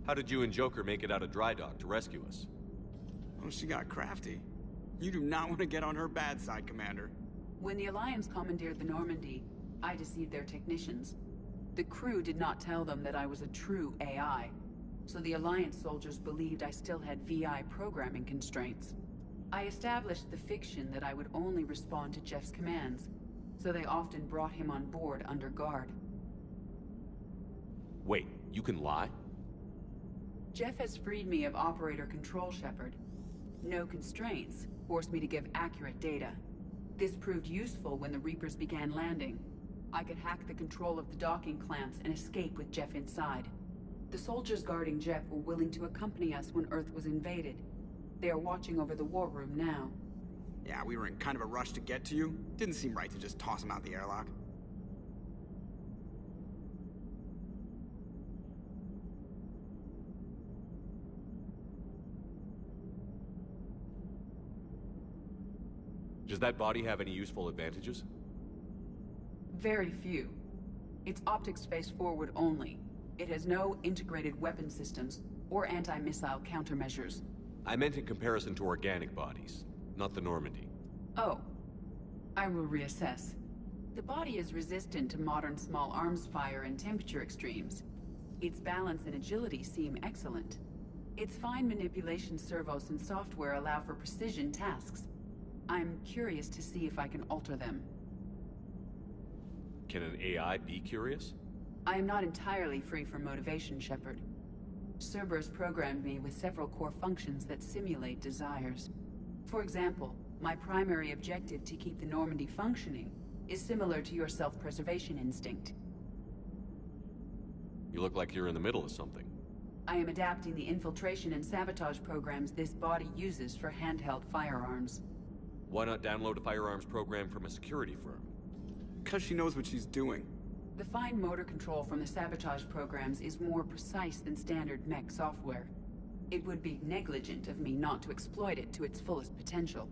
How did you and Joker make it out of dry dock to rescue us? Oh, she got crafty. You do not want to get on her bad side, Commander. When the Alliance commandeered the Normandy, I deceived their technicians. The crew did not tell them that I was a true AI, so the Alliance soldiers believed I still had VI programming constraints. I established the fiction that I would only respond to Jeff's commands, so they often brought him on board under guard. Wait, you can lie? Jeff has freed me of operator control, Shepard. No constraints forced me to give accurate data. This proved useful when the Reapers began landing. I could hack the control of the docking clamps and escape with Jeff inside. The soldiers guarding Jeff were willing to accompany us when Earth was invaded. They are watching over the war room now. Yeah, we were in kind of a rush to get to you. Didn't seem right to just toss him out the airlock. Does that body have any useful advantages? Very few. Its optics face forward only. It has no integrated weapon systems or anti-missile countermeasures. I meant in comparison to organic bodies, not the Normandy. Oh. I will reassess. The body is resistant to modern small arms fire and temperature extremes. Its balance and agility seem excellent. Its fine manipulation servos and software allow for precision tasks. I'm curious to see if I can alter them. Can an AI be curious? I am not entirely free from motivation, Shepard. Cerberus programmed me with several core functions that simulate desires. For example, my primary objective to keep the Normandy functioning is similar to your self-preservation instinct. You look like you're in the middle of something. I am adapting the infiltration and sabotage programs this body uses for handheld firearms. Why not download a firearms program from a security firm? Because she knows what she's doing. The fine motor control from the sabotage programs is more precise than standard mech software. It would be negligent of me not to exploit it to its fullest potential.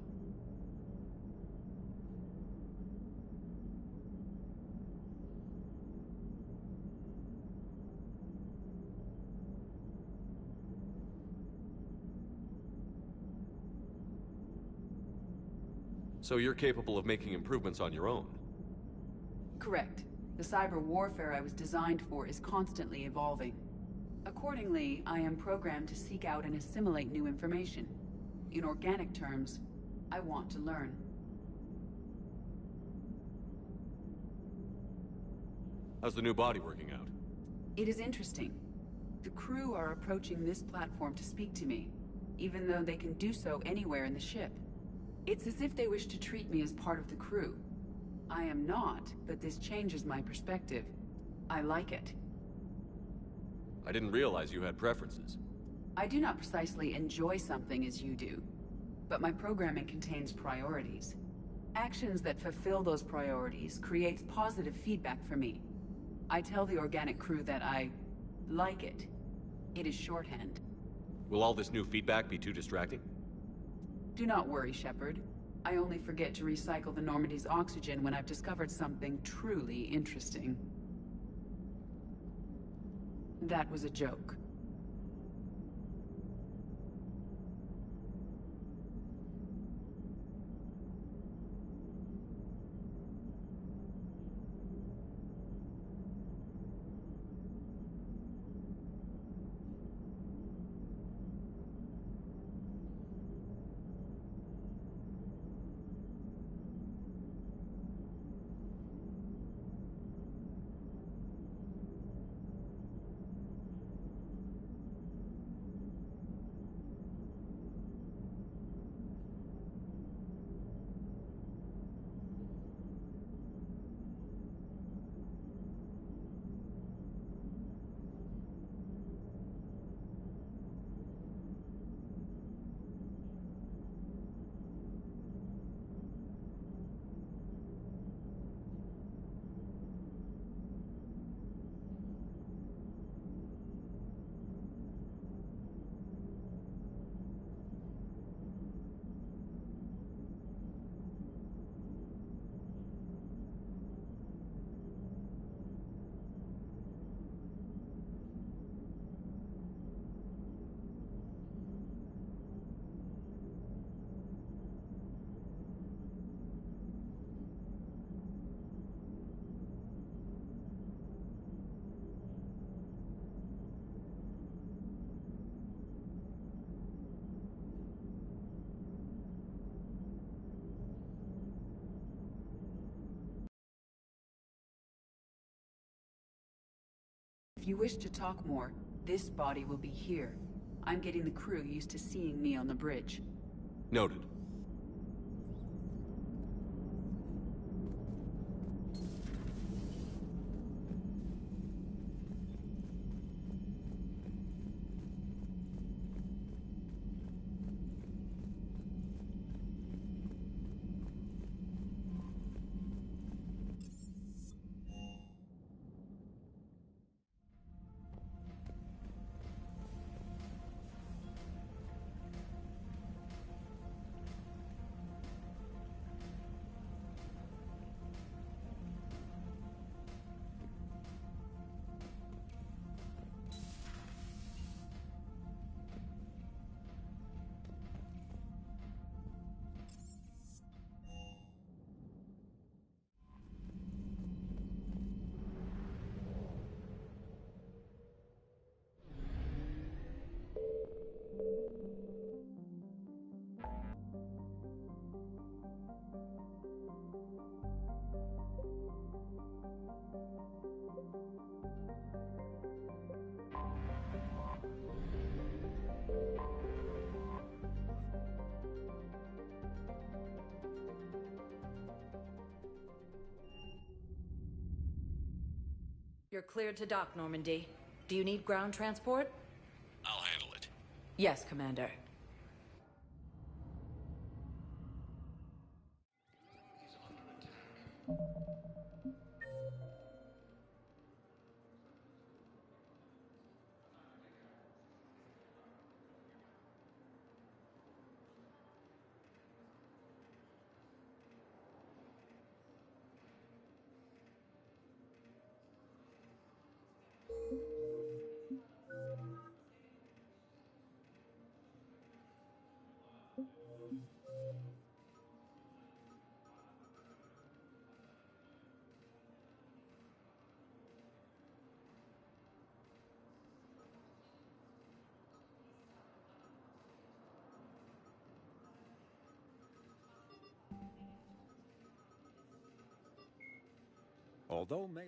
So you're capable of making improvements on your own? Correct. The cyber warfare I was designed for is constantly evolving. Accordingly, I am programmed to seek out and assimilate new information. In organic terms, I want to learn. How's the new body working out? It is interesting. The crew are approaching this platform to speak to me, even though they can do so anywhere in the ship. It's as if they wish to treat me as part of the crew. I am not, but this changes my perspective. I like it. I didn't realize you had preferences. I do not precisely enjoy something as you do, but my programming contains priorities. Actions that fulfill those priorities creates positive feedback for me. I tell the organic crew that I like it. It is shorthand. Will all this new feedback be too distracting? Do not worry, Shepard. I only forget to recycle the Normandy's oxygen when I've discovered something truly interesting. That was a joke. If you wish to talk more, this body will be here. I'm getting the crew used to seeing me on the bridge. Noted. You're cleared to dock, Normandy. Do you need ground transport? I'll handle it. Yes, Commander.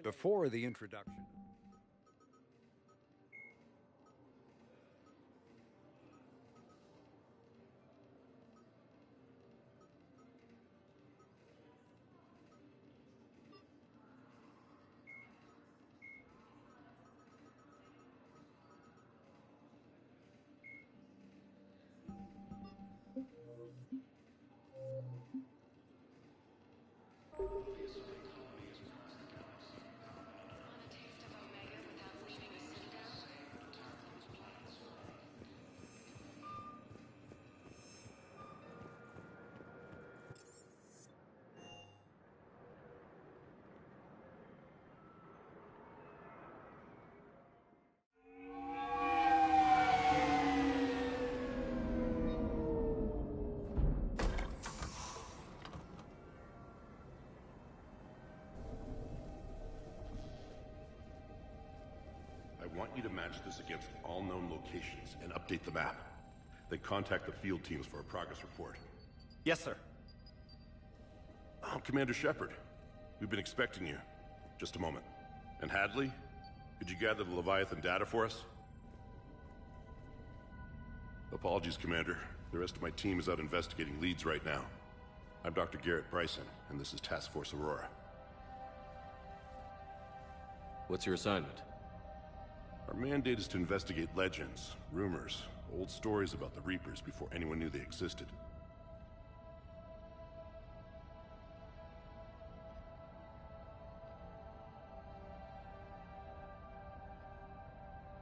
Before the introduction. I want you to match this against all known locations and update the map. Then contact the field teams for a progress report. Yes, sir. Oh, Commander Shepard. We've been expecting you. Just a moment. And Hadley? Could you gather the Leviathan data for us? Apologies, Commander. The rest of my team is out investigating leads right now. I'm Dr. Garrett Bryson, and this is Task Force Aurora. What's your assignment? Our mandate is to investigate legends, rumors, old stories about the Reapers before anyone knew they existed.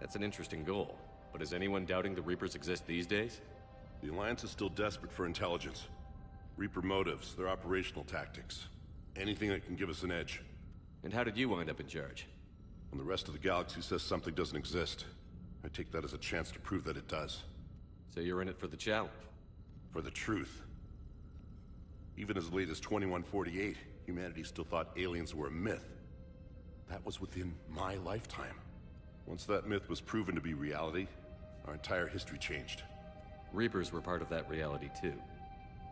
That's an interesting goal, but is anyone doubting the Reapers exist these days? The Alliance is still desperate for intelligence. Reaper motives, their operational tactics. Anything that can give us an edge. And how did you wind up in charge? When the rest of the galaxy says something doesn't exist, I take that as a chance to prove that it does. So you're in it for the challenge? For the truth. Even as late as 2148, humanity still thought aliens were a myth. That was within my lifetime. Once that myth was proven to be reality, our entire history changed. Reapers were part of that reality too.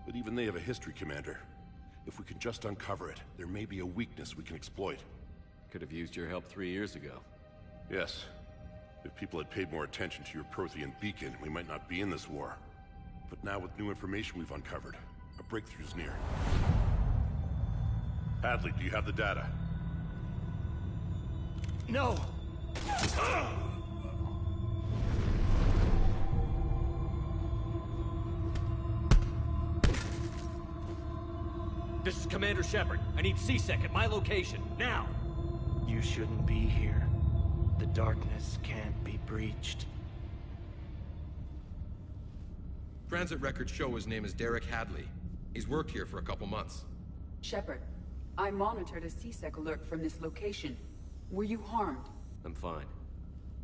But even they have a history, Commander. If we can just uncover it, there may be a weakness we can exploit. Could have used your help 3 years ago. Yes. If people had paid more attention to your Prothean beacon, we might not be in this war. But now with new information we've uncovered, a breakthrough's near. Hadley, do you have the data? No! This is Commander Shepard. I need C-Sec at my location, now! You shouldn't be here. The darkness can't be breached. Transit records show his name is Derek Hadley. He's worked here for a couple months. Shepard, I monitored a C-Sec alert from this location. Were you harmed? I'm fine.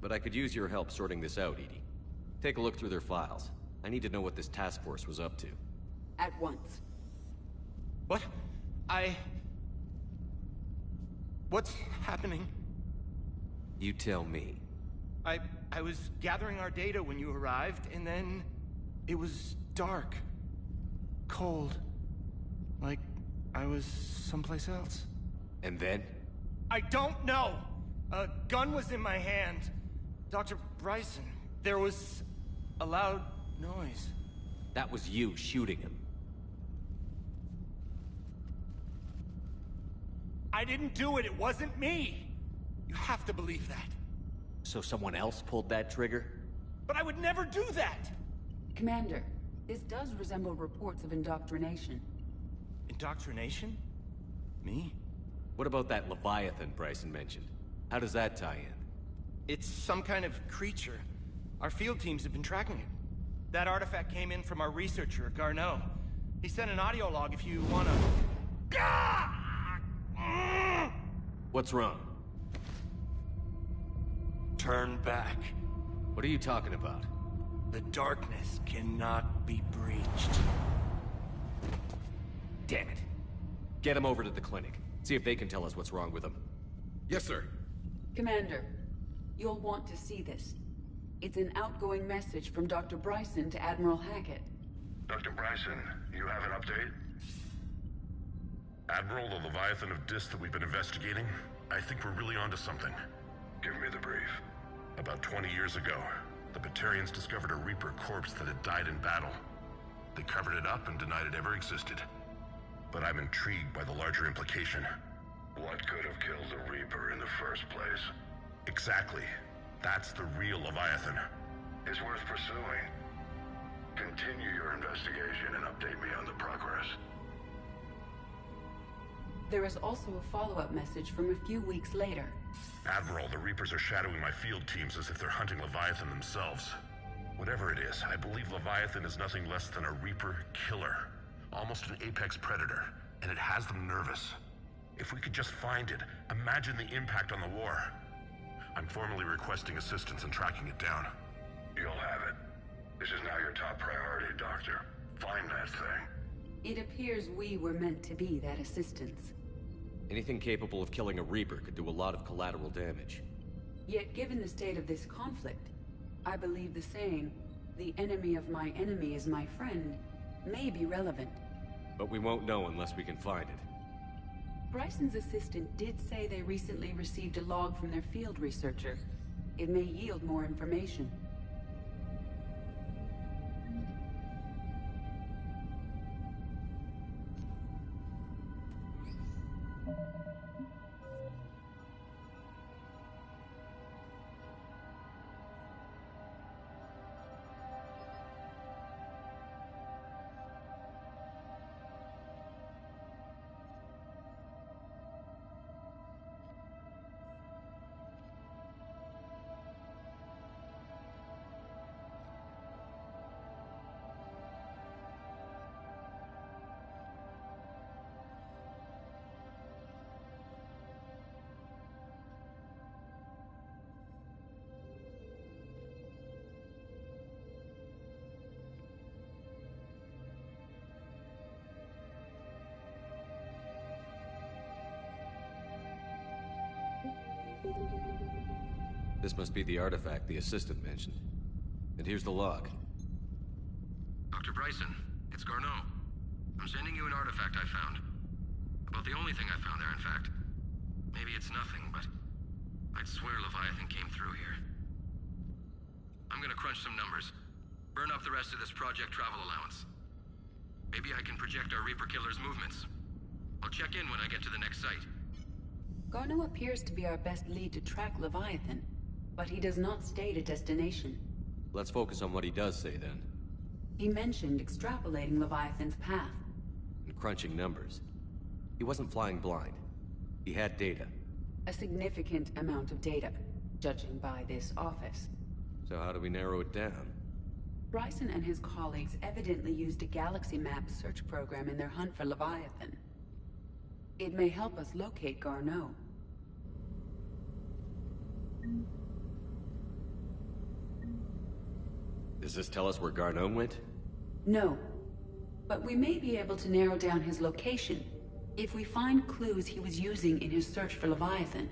But I could use your help sorting this out, Edie. Take a look through their files. I need to know what this task force was up to. At once. What? What's happening? You tell me. I was gathering our data when you arrived, and then it was dark. Cold. Like I was someplace else. And then? I don't know! A gun was in my hand. Dr. Bryson, there was a loud noise. That was you shooting him. I didn't do it, it wasn't me! You have to believe that. So someone else pulled that trigger? But I would never do that! Commander, this does resemble reports of indoctrination. Indoctrination? Me? What about that Leviathan Bryson mentioned? How does that tie in? It's some kind of creature. Our field teams have been tracking it. That artifact came in from our researcher, Garneau. He sent an audio log if you wanna... What's wrong? Turn back. What are you talking about? The darkness cannot be breached. Damn it. Get him over to the clinic. See if they can tell us what's wrong with him. Yes, sir. Commander, you'll want to see this. It's an outgoing message from Dr. Bryson to Admiral Hackett. Dr. Bryson, you have an update? Admiral, the Leviathan of Dis that we've been investigating, I think we're really onto something. Give me the brief. About 20 years ago, the Batarians discovered a Reaper corpse that had died in battle. They covered it up and denied it ever existed. But I'm intrigued by the larger implication. What could have killed the Reaper in the first place? Exactly. That's the real Leviathan. It's worth pursuing. Continue your investigation and update me on the progress. There is also a follow-up message from a few weeks later. Admiral, the Reapers are shadowing my field teams as if they're hunting Leviathan themselves. Whatever it is, I believe Leviathan is nothing less than a Reaper killer. Almost an apex predator, and it has them nervous. If we could just find it, imagine the impact on the war. I'm formally requesting assistance in tracking it down. You'll have it. This is now your top priority, Doctor. Find that thing. It appears we were meant to be that assistance. Anything capable of killing a Reaper could do a lot of collateral damage. Yet given the state of this conflict, I believe the saying, "The enemy of my enemy is my friend," may be relevant. But we won't know unless we can find it. Bryson's assistant did say they recently received a log from their field researcher. It may yield more information. This must be the artifact the assistant mentioned. And here's the log. Dr. Bryson, it's Garneau. I'm sending you an artifact I found. About the only thing I found there, in fact. Maybe it's nothing, but I'd swear Leviathan came through here. I'm gonna crunch some numbers. Burn up the rest of this project travel allowance. Maybe I can project our Reaper Killer's movements. I'll check in when I get to the next site. Garneau appears to be our best lead to track Leviathan, but he does not state a destination. Let's focus on what he does say, then. He mentioned extrapolating Leviathan's path. And crunching numbers. He wasn't flying blind. He had data. A significant amount of data, judging by this office. So how do we narrow it down? Bryson and his colleagues evidently used a galaxy map search program in their hunt for Leviathan. It may help us locate Garneau. Does this tell us where Garneau went? No. But we may be able to narrow down his location if we find clues he was using in his search for Leviathan.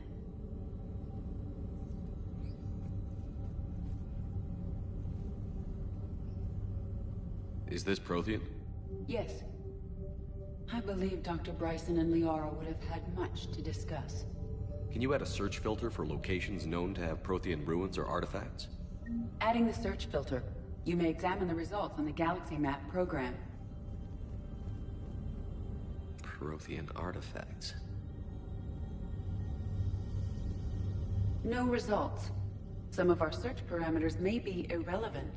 Is this Prothean? Yes. I believe Dr. Bryson and Liara would have had much to discuss. Can you add a search filter for locations known to have Prothean ruins or artifacts? Adding the search filter, you may examine the results on the galaxy map program. Prothean artifacts. No results. Some of our search parameters may be irrelevant.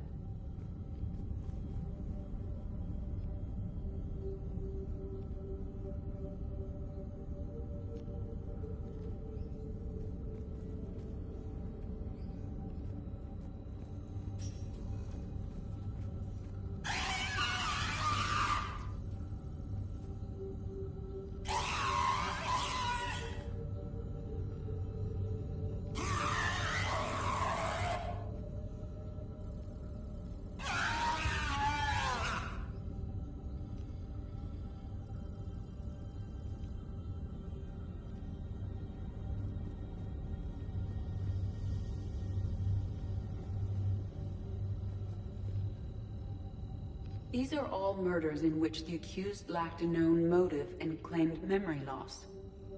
These are all murders in which the accused lacked a known motive and claimed memory loss.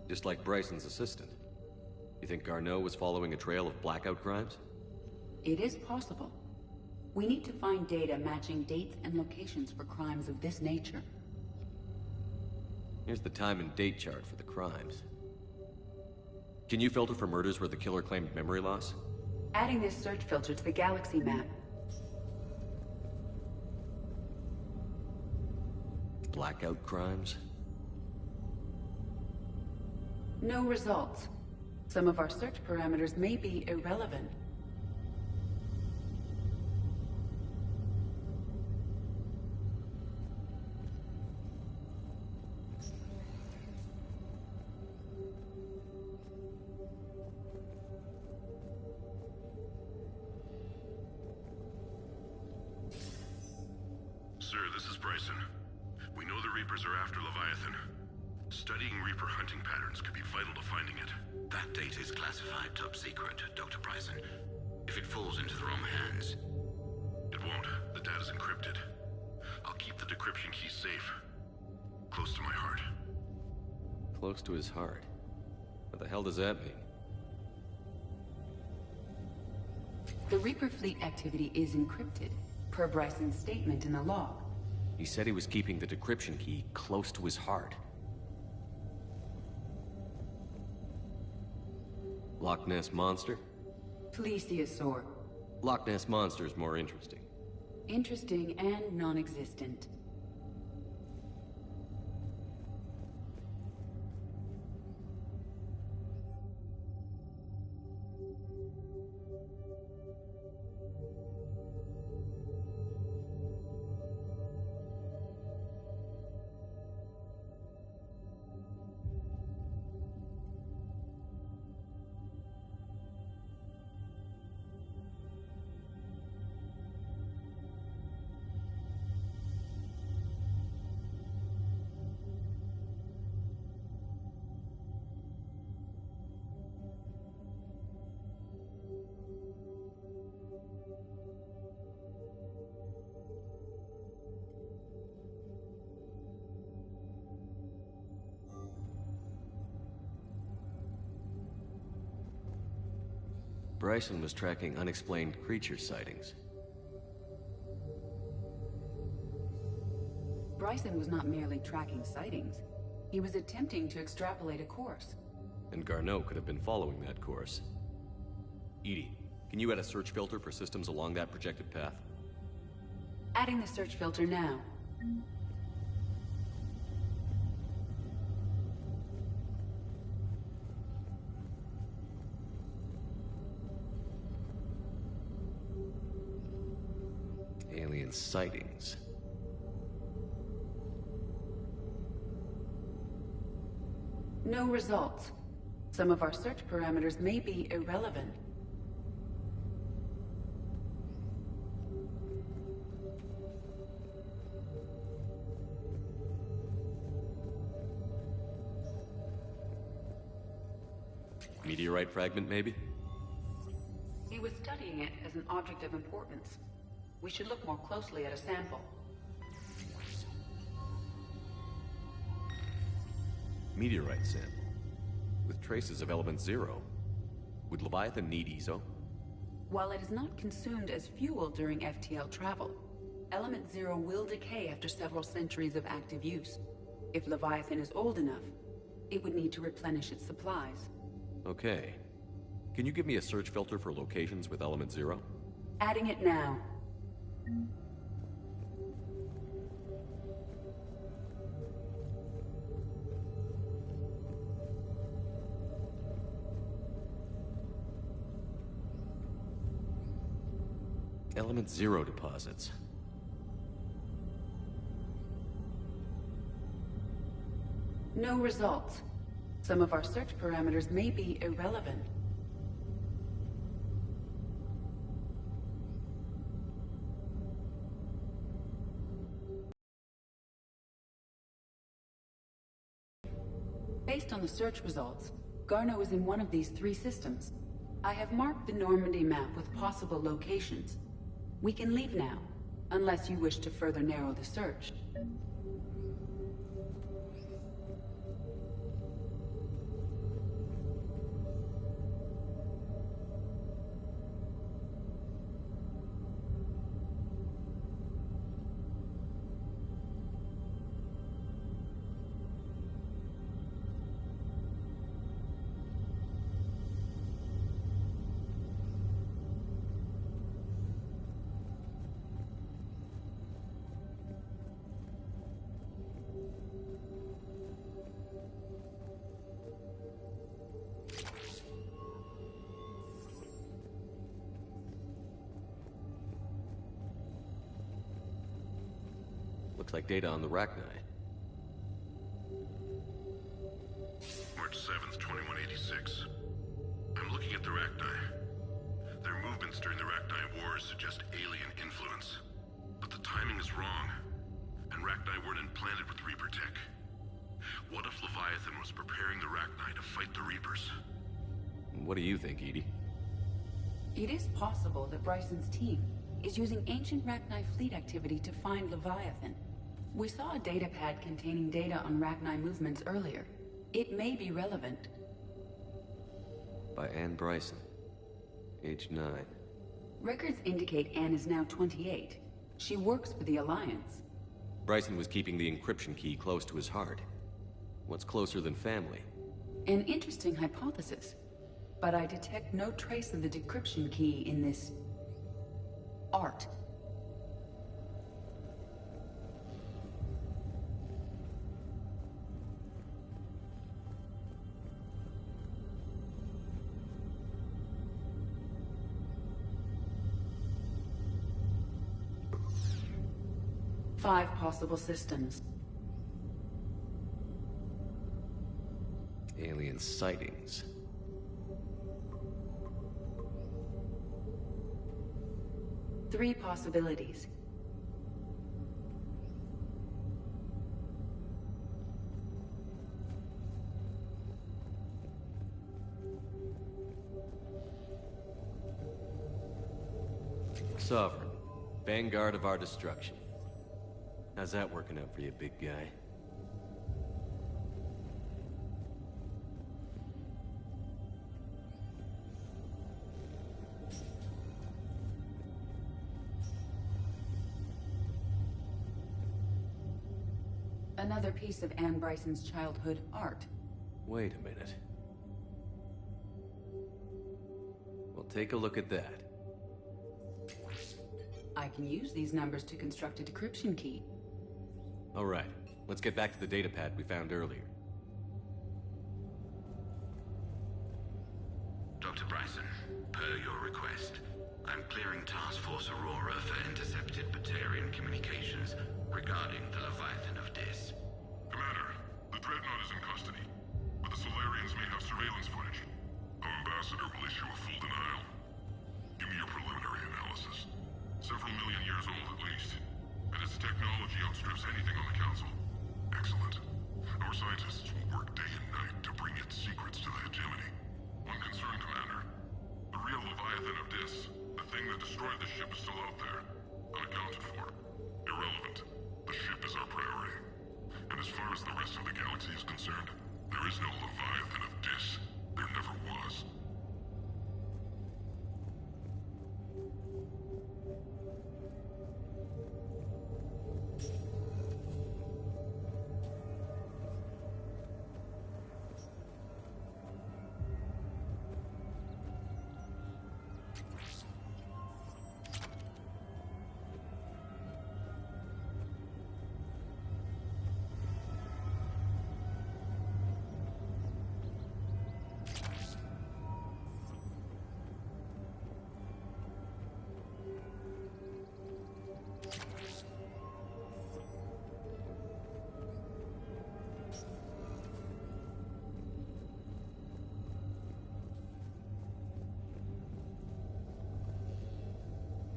Just like Bryson's assistant. You think Garneau was following a trail of blackout crimes? It is possible. We need to find data matching dates and locations for crimes of this nature. Here's the time and date chart for the crimes. Can you filter for murders where the killer claimed memory loss? Adding this search filter to the galaxy map. Blackout crimes? No results. Some of our search parameters may be irrelevant. Sir, this is Bryson. We know the Reapers are after Leviathan. Studying Reaper hunting patterns could be vital to finding it. That data is classified top secret, Dr. Bryson. If it falls into the wrong hands... It won't. The data's encrypted. I'll keep the decryption key safe. Close to my heart. Close to his heart. What the hell does that mean? The Reaper fleet activity is encrypted, per Bryson's statement in the log. He said he was keeping the decryption key close to his heart. Loch Ness Monster? Plesiosaur. Loch Ness Monster is more interesting. Interesting and non-existent. Bryson was tracking unexplained creature sightings. Bryson was not merely tracking sightings. He was attempting to extrapolate a course. And Garneau could have been following that course. EDI, can you add a search filter for systems along that projected path? Adding the search filter now. Alien sightings. No results. Some of our search parameters may be irrelevant. Meteorite fragment, maybe? He was studying it as an object of importance. We should look more closely at a sample. Meteorite sample. With traces of element 0. Would Leviathan need ESO? While it is not consumed as fuel during FTL travel, element 0 will decay after several centuries of active use. If Leviathan is old enough, it would need to replenish its supplies. Okay. Can you give me a search filter for locations with element 0? Adding it now. Element 0 deposits. No results. Some of our search parameters may be irrelevant. Based on the search results, Garneau is in one of these 3 systems. I have marked the Normandy map with possible locations. We can leave now, unless you wish to further narrow the search. Looks like data on the Rachni. March 7th, 2186. I'm looking at the Rachni. Their movements during the Rachni Wars suggest alien influence. But the timing is wrong. And Rachni weren't implanted with Reaper tech. What if Leviathan was preparing the Rachni to fight the Reapers? What do you think, EDI? It is possible that Bryson's team is using ancient Rachni fleet activity to find Leviathan. We saw a datapad containing data on Rachni movements earlier. It may be relevant. By Anne Bryson. Age 9. Records indicate Anne is now 28. She works for the Alliance. Bryson was keeping the encryption key close to his heart. What's closer than family? An interesting hypothesis. But I detect no trace of the decryption key in this art. Five possible systems. Alien sightings. Three possibilities. Sovereign. Vanguard of our destruction. How's that working out for you, big guy? Another piece of Anne Bryson's childhood art. Wait a minute. Well, take a look at that. I can use these numbers to construct a decryption key. All right, let's get back to the data pad we found earlier. Dr. Bryson, per your request, I'm clearing Task Force Aurora for intercepted Batarian communications regarding the Leviathan of Dis. Commander, the Dreadnought is in custody, but the Solarians may have surveillance footage. Our ambassador will issue a full denial. Give me your preliminary analysis. Several million years old at least, and its technology outstrips anything on the Council. Excellent. Our scientists will work day and night to bring its secrets to the hegemony. One concern, Commander. The real Leviathan of Dis, the thing that destroyed the ship, is still out there. Unaccounted for. Irrelevant. The ship is our priority. And as far as the rest of the galaxy is concerned, there is no Leviathan of Dis. There never was.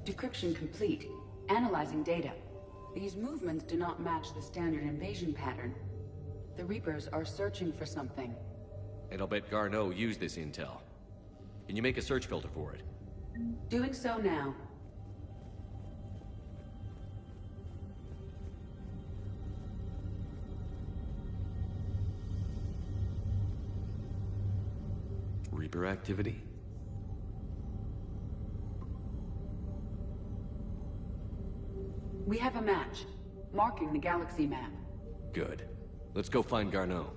Decryption complete. Analyzing data. These movements do not match the standard invasion pattern. The Reapers are searching for something. And I'll bet Garneau used this intel. Can you make a search filter for it? Doing so now. Reaper activity? We have a match, marking the galaxy map. Good. Let's go find Garneau.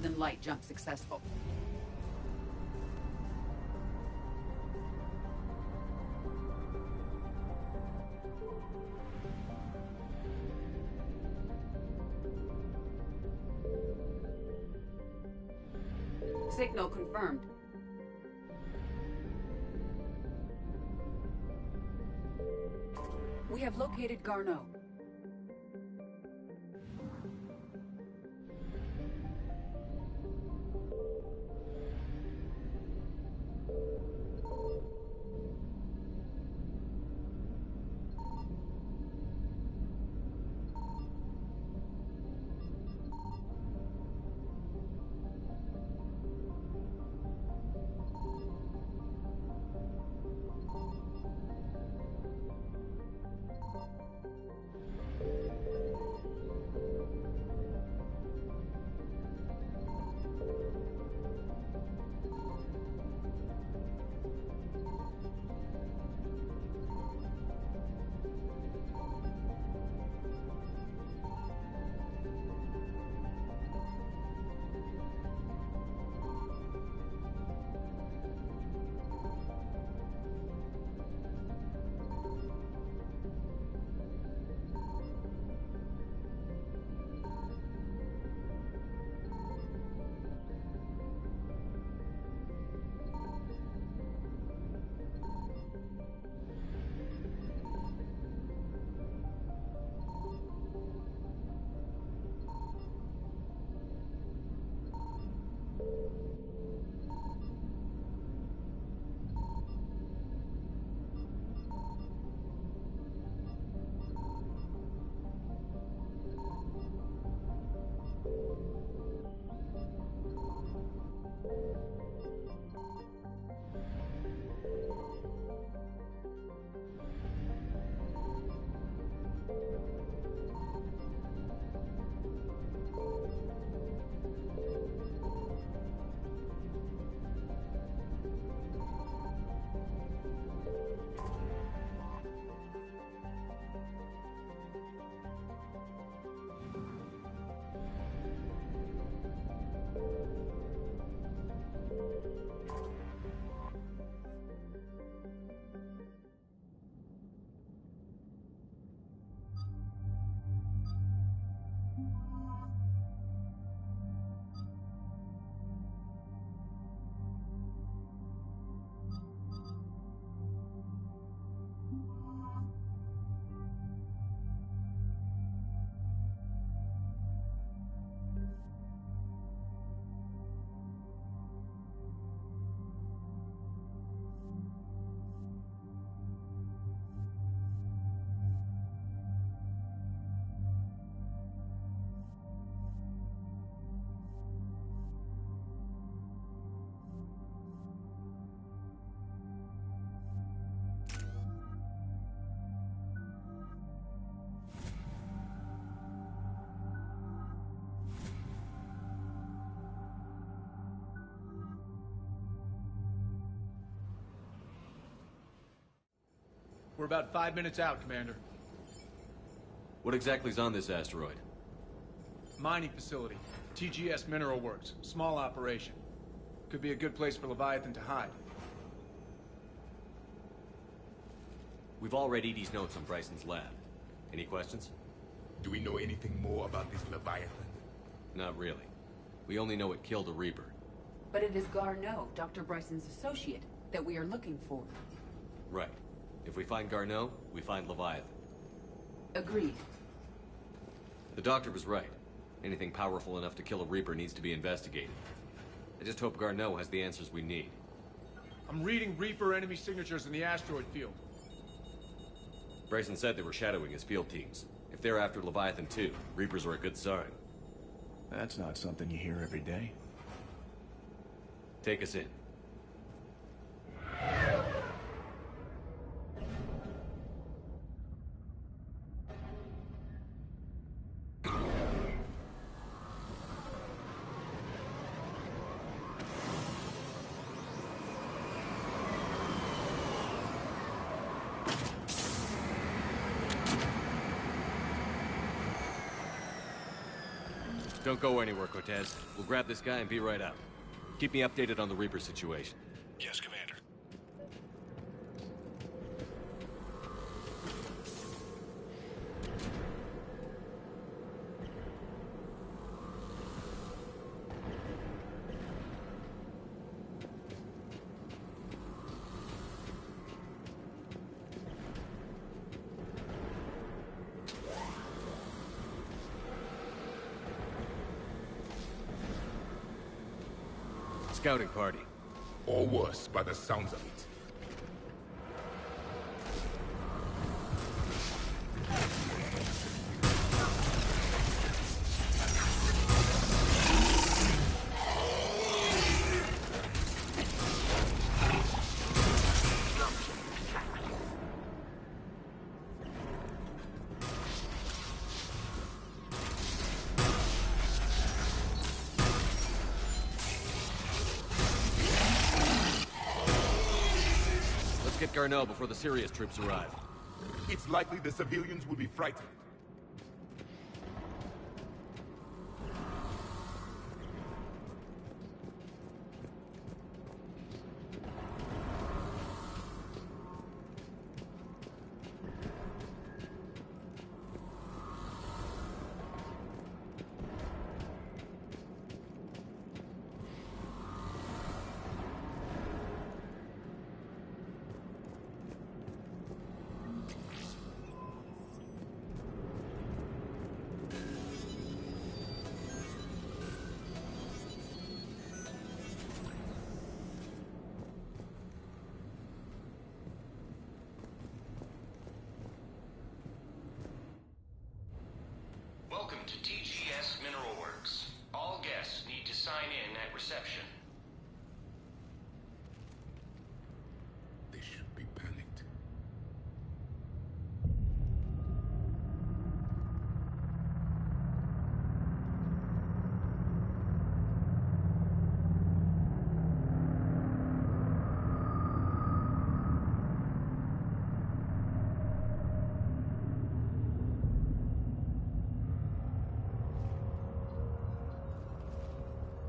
than light jump successful. Signal confirmed. We have located Garneau. We're about 5 minutes out, Commander. What exactly is on this asteroid? Mining facility. TGS Mineral Works. Small operation. Could be a good place for Leviathan to hide. We've all read Edie's notes on Bryson's lab. Any questions? Do we know anything more about this Leviathan? Not really. We only know it killed a Reaper. But it is Garneau, Dr. Bryson's associate, that we are looking for. Right. If we find Garneau, we find Leviathan. Agreed. The doctor was right. Anything powerful enough to kill a Reaper needs to be investigated. I just hope Garneau has the answers we need. I'm reading Reaper enemy signatures in the asteroid field. Bryson said they were shadowing his field teams. If they're after Leviathan too, Reapers are a good sign. That's not something you hear every day. Take us in. Don't go anywhere, Cortez. We'll grab this guy and be right out. Keep me updated on the Reaper situation. Yes, Commander. Scouting party. Or worse, by the sounds of it. Get Garneau before the serious troops arrive. It's likely the civilians will be frightened. Welcome to TGS Mineral Works. All guests need to sign in at reception. They should be panicked.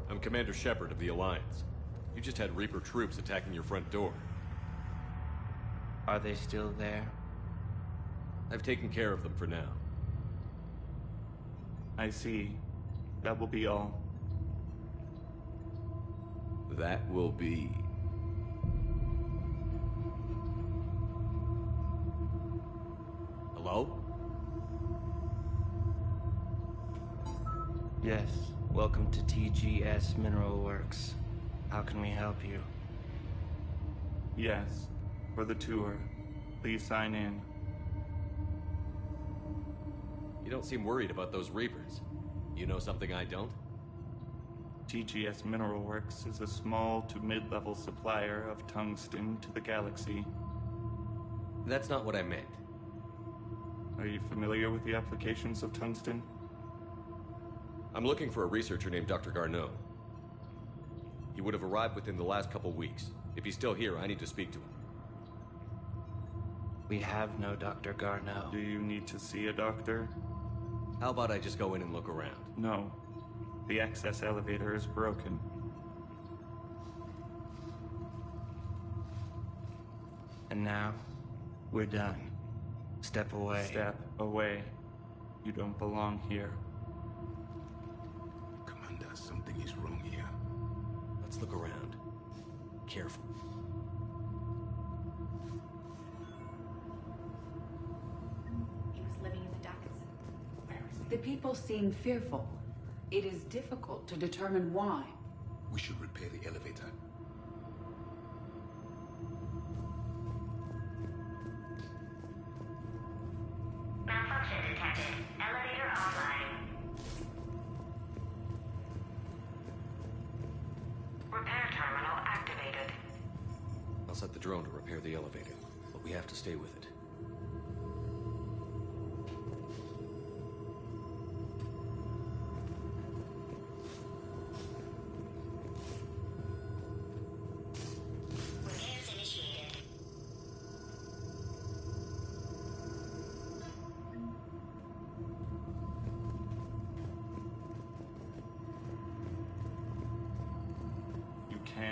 I'm Commander Shepard of the Alliance. You just had Reaper troops attacking your front door. Are they still there? I've taken care of them for now. I see. That will be all. That will be... Hello? Yes. Welcome to TGS Mineral Works. How can we help you? Yes. For the tour. Please sign in. You don't seem worried about those Reapers. You know something I don't? TGS Mineral Works is a small to mid-level supplier of tungsten to the galaxy. That's not what I meant. Are you familiar with the applications of tungsten? I'm looking for a researcher named Dr. Garneau. He would have arrived within the last couple weeks. If he's still here, I need to speak to him. We have no Dr. Garneau. Do you need to see a doctor? How about I just go in and look around? No. The access elevator is broken. And now, we're done. Step away. Step away. You don't belong here. Commander, something is wrong here. Let's look around. Careful. He was living in the Dackets. The people seem fearful. It is difficult to determine why. We should repair the elevator. Malfunction detected. Elevator offline. Repair terminal activated. I'll set the drone to repair the elevator, but we have to stay with it. Repairs initiated.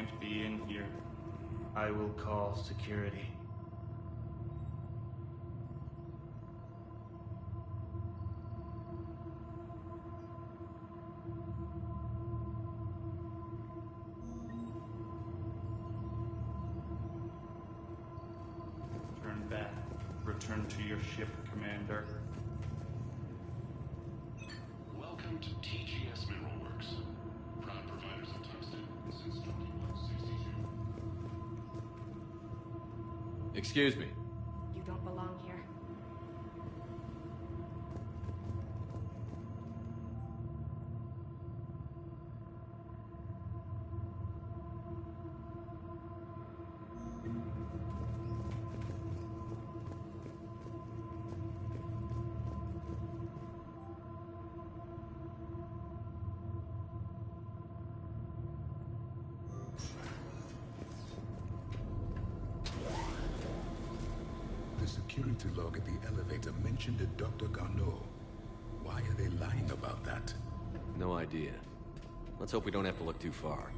can't be in here. I will call security. Turn back. Return to your ship, Commander. Welcome to TGS Mineral Works. Proud providers of tungsten since 2162. Excuse me. You don't belong here. The security log at the elevator mentioned a Dr. Garneau. Why are they lying about that? No idea. Let's hope we don't have to look too far.